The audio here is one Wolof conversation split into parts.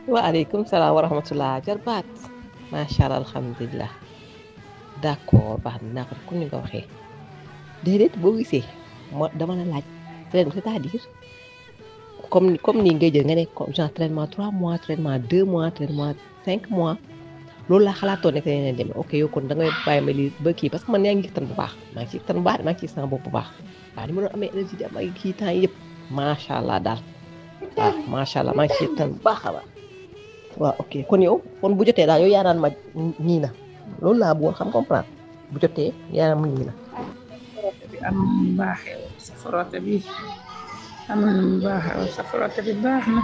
waaleykum salaam wa rahmatulah jarbaat macha allah alhamdulilah d'accord baax na naa ko def comme ni nga ko waxee déedéet boo gisee dama la laaj traitement c'est-à-dire comme nii ngay jël nga ne comme genre traitement 3 mois traitement 2 mois traitement 5 mois loolu laa xalaatoon ne leen demee ok yow kon da ngay bàyyi ma lii ba kii parce que man yaa ngi tan bu baax maa ngi ci tan bu baax maa ngi ci sama bopp bu baax waaw ni ma doon amee énergie di am ay kii temps yëpp macha allah daal waaw macha allah maa ngi ci tan bu baax a baax waaw ok kon yow kon bu jotee daal yow yaa naan ma nii na loolu laa bëggoon xam comprendre bu jotee yaa naan ma nii na. frotté bi am na mu baaxee sa frotté bi am na mu baaxee sa frotté bi baax na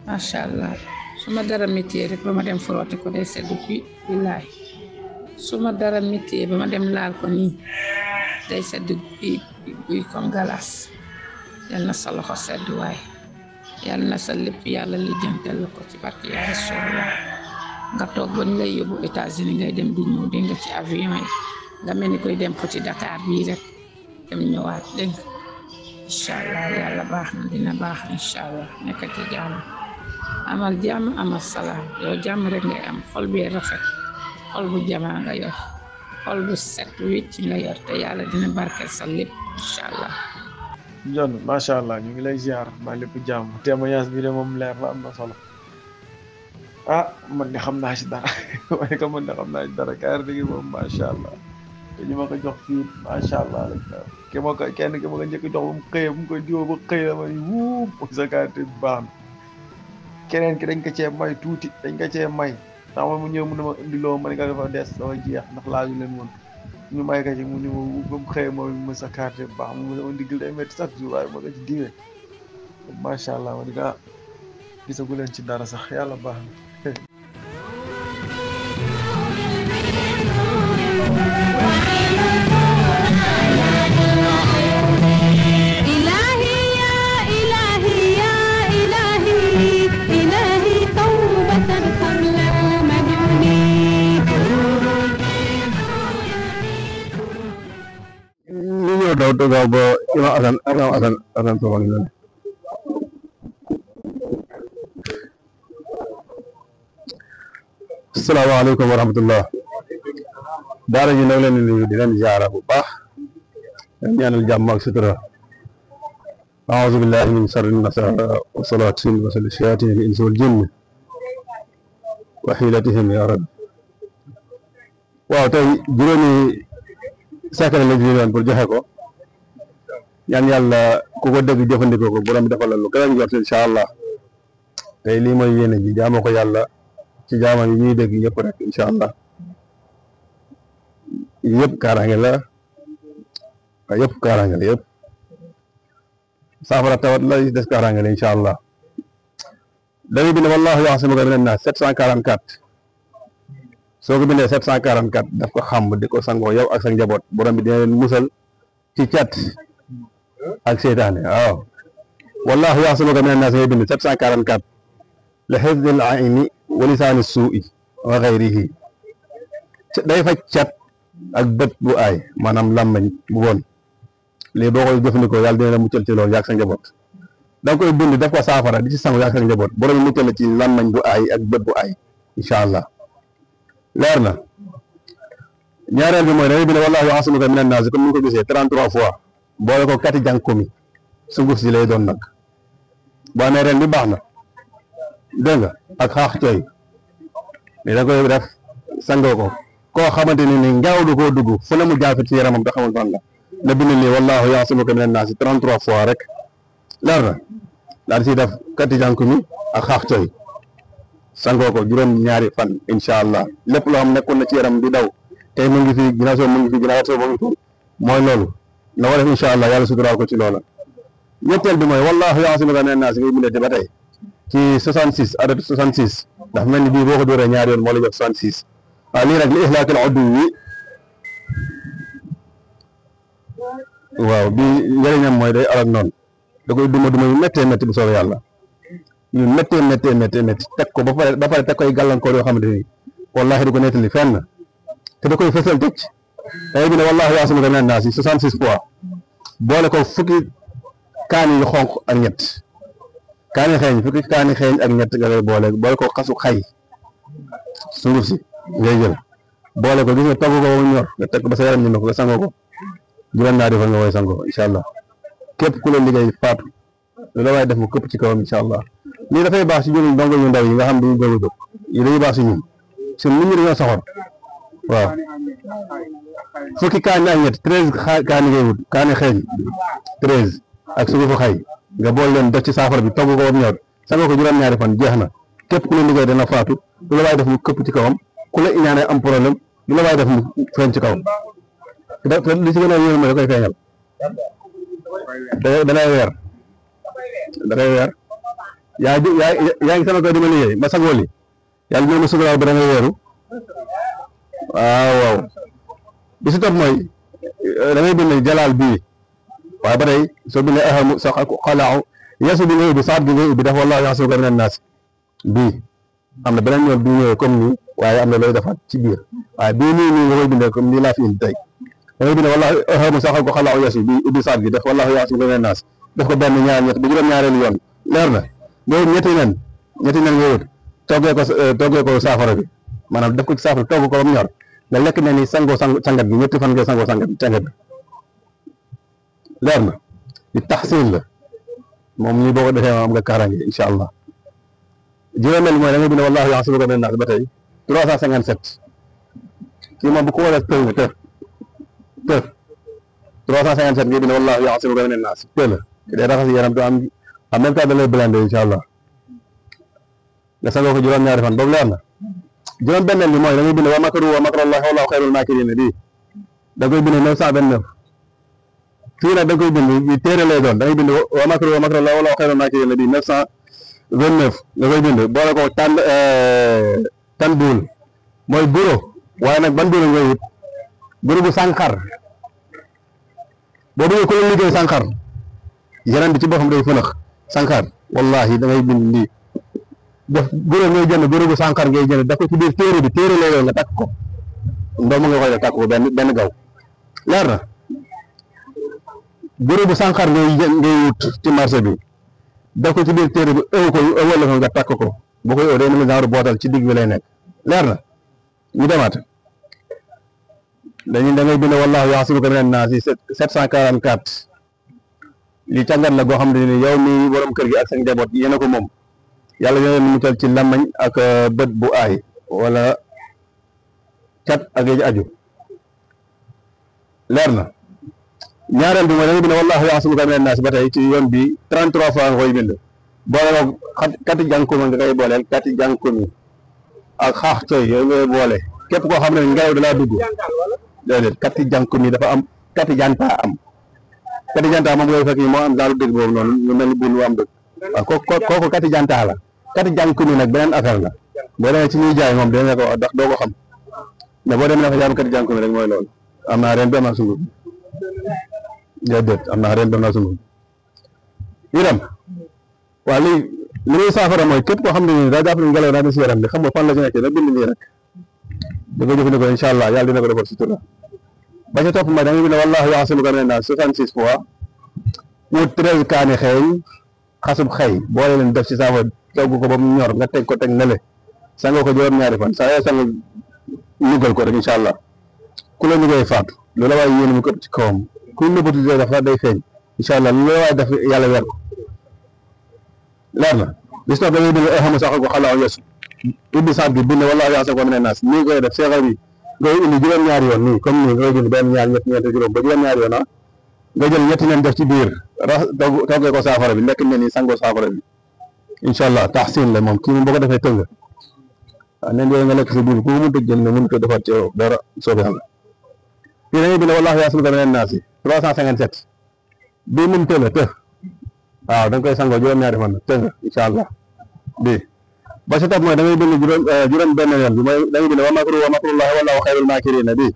macha allah su ma dara métier rek ba ma dem frotté ko day sedd bi billaay su ma dara métier ba ma dem laal ko nii day sedd bi comme galas yal na sa loxo sedd waaye yal na sa lépp yàlla lijjantal la ko ci barke yaa Rasulullah nga toog ba ñu lay yóbbu États-Unis ngay dem di ñëw dégg nga ci avion yi nga mel ni koy dem ko ci Dakar bii rek dem ñëwaat dégg nga incha allah yàlla baax na dina baax incha allah nekk ci jàmm amal jàmm amal salaam yow jàmm rek ngay am xol bi rafet xol bu jamaa nga yor xol bu set wicc nga yor te yàlla dina barkeel sa lépp incha allah. John macha allah ñu ngi lay ziar maa lépp jàmm témoignage bi de moom leer na am na solo ah man de xam naa ci dara waaye que man de xam naa ci dara carte gi moom macha allah te ñu ma ko jox fii macha allah rek kenn ki ma ko njëkk jox ba mu xëyee bu mu koy diwoo ba xëy la ma ni wuub sa carte bi baax na keneen ki dañ ko cee may tuuti dañ ko cee may ndax man mu ñëw mu ne ma indiloo ma ne ko dafa des dafa jeex ndax laaju leen woon ñu may ko ci mu ne ma ba mu xëyee moom ma sa carte bi baax mu ne ma ndiggal day métti chaque jour waaye ma ko ci diwee macha allah ma di ko gisagu leen ci dara sax yàlla baax na. Dauto gabo Imam Asan Sowan nan Assalamu alaikum wa rahmatullah daara ji nag leen di leen ziara bu baax ñaanal jàmm ak sutura a'udhu billahi min sharri an-nasara wa salatin wa shayatin al-insi wal jinn wa hilatihim ya rab waaw tey juróomi sakale la ñu pour joxe ko ñaan yàlla ku ko dégg jëfandikoo ko borom bi defal la lu gën a njort incha allah tey lii mooy yéene ji jaamoo ko yàlla ci jaamam yi ñuy dégg yëpp rek incha allah yëpp kaaraange la yëpp kaaraange la yëpp saafara tawat la des kaaraange la incha allah dañuy bind wallahu ya'simuka minan nas 744 soo ko bindee 744 daf ko xam di ko sangoo yow ak sa njaboot borom bi dina leen musal ci cat ak seytaane waaw wallahu ya'simuka minan nas ngay bind 744 li hifdil ayni wa lisaani suu'i wa ghayrihi day faj cat ak bët bu aay maanaam làmmañ bu bon lii boo koy jëfandikoo yàlla dina la muccal ci loolu yaag sa njaboot da nga koy bind daf ko saafara di ci sangu yaag sa njaboot borom bi muccal la ci làmmañ bu aay ak bët bu aay incha allah leer na ñaareel bi mooy dañuy bind wallahu ya'simuka minan nas comme ni nga ko gisee 33 fois boole ko kati jànkomi sunguf si lay doon nag boo amee ren bi baax na dégg nga ak xaax cooy mais da koy def sangoo ko koo xamante ni ngaaw du koo dugg fu ne mu jaafit ci yaramam te xamul fan la na bind lii wallahu ya'simuka minan nas 33 fois rek leer na daal di siy def kati jànkomi ak xaax cooy sangoo ko juróom ñaari fan incha allah lépp loo xam nekkoon na ci yaram di daw tey mu ngi fi ginnaaw soo mu ngi fi ginnaaw soo mu ngi fi mooy loolu na ko def incha allah yàlla suturaal ko ci loola. ñetteel bi mooy wallahu ya'simuka minan nas ngay bindati ba tey ci 66 adad 66 ndax mel ni bii boo ko dóoree ñaari yoon moo la jox 66 waaw lii nag li ihlaakil uduwwi waaw bi njëriñam mooy day alal noonu da koy duma yu méttee métti bu soobee yàlla. yu méttee teg ko ba pare teg koy gàllankoor yoo xamante ni wallaahi du ko nettali fenn te da koy fësal tëj day bi ne wallaahi ya'simuka minan naas 66 fois boole ko fukki kaani yu xonq ak ñett kaani xeeñ fukki kaani xeeñ ak ñett nga koy boole ko xasu xay sunguf si ngay jël boole ko gis nga togg ko ba mu ñor nga teg ko ba sa yaram ñeme ko nga sangoo ko juróom-ñaari fan nga koy sangoo incha allah képp ku la liggéey faatu lu la waaye def mu këpp ci kawam incha allah lii dafay baax ci ñun ndongo yu ndaw yi nga xam dañuy jóg a jóg yi dañuy baax si ñun nit ñi dañoo soxor waaw fukki kaani ak ñett 13 kaani ngay wut kaani xeeñ 13 ak sungufu xay nga bool leen def ci saafara bi togg ko ba mu ñor sangoo ko juróom-ñaari fan jeex na képp ku la liggéey dana faatu lu la waaye def mu këpp ci kawam ku la iñaane am problème lu la waaye def mu feeñ ci kawam li ci gën a yéeme mooy da koy feeñal da ngay weer yaa ngi sama kër di ma liggéey ma sagoo li yàlla dina ma suturaal ba da ngay weeru waaw bi si topp mooy da ngay bind jalaal bii waaye ba tey soo bindee ahamu sax ak xalaaw yeesu bi ngay ubbi saat gi ngay ubbi def wallaahu ya'simuka minan naas bii am na beneen yoon bi ñëwee comme nii waaye am na looy defaat ci biir waaye bii nii nga koy bindee comme nii laa fi indi tey da ngay bindee wallaahu ahamu sax ak xalaaw yeesu bii ubbi saat gi def wallaahu ya'simuka minan naas def ko benn ñaar ñett ba juróom-ñaareelu yoon leer na nga wut ñetti nen nga wut toggee ko saafara bi maanaam def ko ci saafara togg ko ba mu ñor nga lekk ne ni sangoo sangat bi ñetti fan ngay sangoo sangat bi leer na di taxsin la moom ñi boo ko defee am nga kaaraange incha allah juróomeel mooy da ngay bind wallaahu ya'simuka minan naas ba tey 357 kii moom bu ko wala tël nga tër 357 ngay bind wallaahu ya'simuka minan naas tël la day raxas yaram du am en même temps da lay blender incha allah nga sangoo ko juróom-ñaari fan boobu leer na juróom benneel bi mooy da ngay bind wa makaru wa makrullaahi wallaahu xayrul maakiriin bii da koy bind 929 fii nag da koy bind bi téere lay doon da ngay bind wa makaru wa makrullaahi wallaahu xayrul maakiriin bii 929 da koy bind boole ko tan duul mooy guro waaye nag ban duul ngay wut guro bu sànqar boo bëggee ko la liggéey sànqar yeneen bi ci boppam day fënax sànqar wallahi da ngay bind lii def guro ngay jënd guro bu sànqar ngay jënd def ko ci biir téere lay doon nga takk ko ndox ma nga koy def takk ko benn gaw leer na guro bu sànqar ngay wut ci marché bi def ko ci biir téere bi ëwal la ko nga takk ko boo koy ëw day mel genre bootal ci digg bi lay nekk leer na ñu demaat da ngay bind wallaahu ya'simuka minan naas 744 li càngat la goo xam ne ni yow mi borom kër gi ak sa njaboot yéen a ko moom yàlla yéen a muccal ci làmmañ ak bët bu aay wala cat ak yi aju leer na ñaareel bi mooy da ngay bind wallaahu ya'simuka minan naas ba tey ci yoon bi 33 fois nga koy bind boole ko kati jànkumi nga koy booleel kati jànkumi ak xaax coy yooyu ngay boole képp koo xam ne ngelaw da laa dugg déedéet kati jànkumi dafa am kati jantaa am kati jantaa moom ngay fekk yi moo am daal dëgg boobu noonu ñu mel ni buun bu am dëgg waaw kooku kati jantaa la kati jànkumi nag beneen affaire la boo demee ci ñuy jaay moom dina ko wax ndax doo ko xam mais boo demee dafa jaam kati jànkumi rek mooy loolu am naa ren bi am naa sunguf déedéet am naa ren bi am naa sunguf yi dem waaw li muy saafara mooy képp koo xam ne nii daa jàpp ne ngelaw daa des yaram bi xam nga fan la ci nekkee nag bind nii rek da ko jëfandikoo incha allah yàlla dina ko defal si tur ba ca topp mooy da ngay bind wallaahu ya'simuka minan naas 66 fois wut 13 kaani xeeñ xasub xëy boole leen def ci saafara togg ko ba mu ñor nga teg ko teg nele sangoo ko juróom-ñaari fan saa yoo sang nugal ko rek incha allah ku la ñu koy faatu loolu waaye yéen mu ko ci kawam ku nëbbatu dafa day feeñ incha allah loolu waaye def yàlla weer ko leer na bis toog da ngay bind ahamu sax ko xalaaw yeesu ubbi saat bi bind wallaahu ya'simuka minan naas nii koy def seexal bi ngay indi juróom-ñaari yoon nii comme nii nga koy bind benn ñaar ñett ñeent juróom ba juróom-ñaari yoon nga jël ñetti nen def ci biir toggee ko saafara bi lekk ne nii sangoo saafara bi incha allah taxsin la moom kii moom boo ko defee tëng waaw nen yooyu nga lekk sa biir ku mu dëj jël ne mënu ko defaat ci yow dara soobee yàlla fii dañuy bind wallaahu ya'simuka minan naas 357 bii mun tëla të waaw da nga koy sangoo juróom-ñaari fan tëng incha allah bii ba si topp mooy da ngay bind juróom benn yoon bi mooy da ngay bind wa makru wa makrullaahi wallaahu xayrul maakiriin bii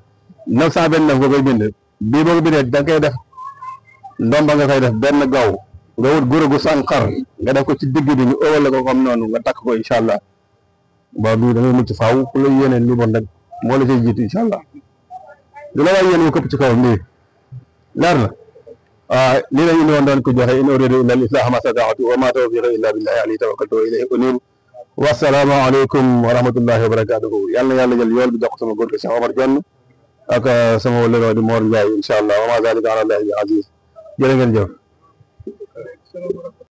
929 nga koy bind bii boo ko bindee da nga koy def ndomba nga koy def benn gaw nga wut guro gu sànqar nga def ko ci digg bi ñu ëwale ko comme noonu nga takk ko incha allah ba bii da ngay mucc faaw ku la yéeneen lu bon rek moo la cay jiitu incha allah du la waay yéen mu këpp ci kawam bii leer na lii la ñu indi woon doon ko joxe in uridu illa al-islaha ma stata'tu wa ma tawfiqi illa billahi alayhi tawakkaltu wa ilayhi unib wassalaamu aleykum wa rahmatullahi wa barakatuhu yàlla na yàlla jël yool bi jox ko sama góor gi Cheikh Omar Dione ak sama wëllëro di Mor Ndiaye incha allah wa ma zalika ala allahi bi aziz jërë ngeen jëf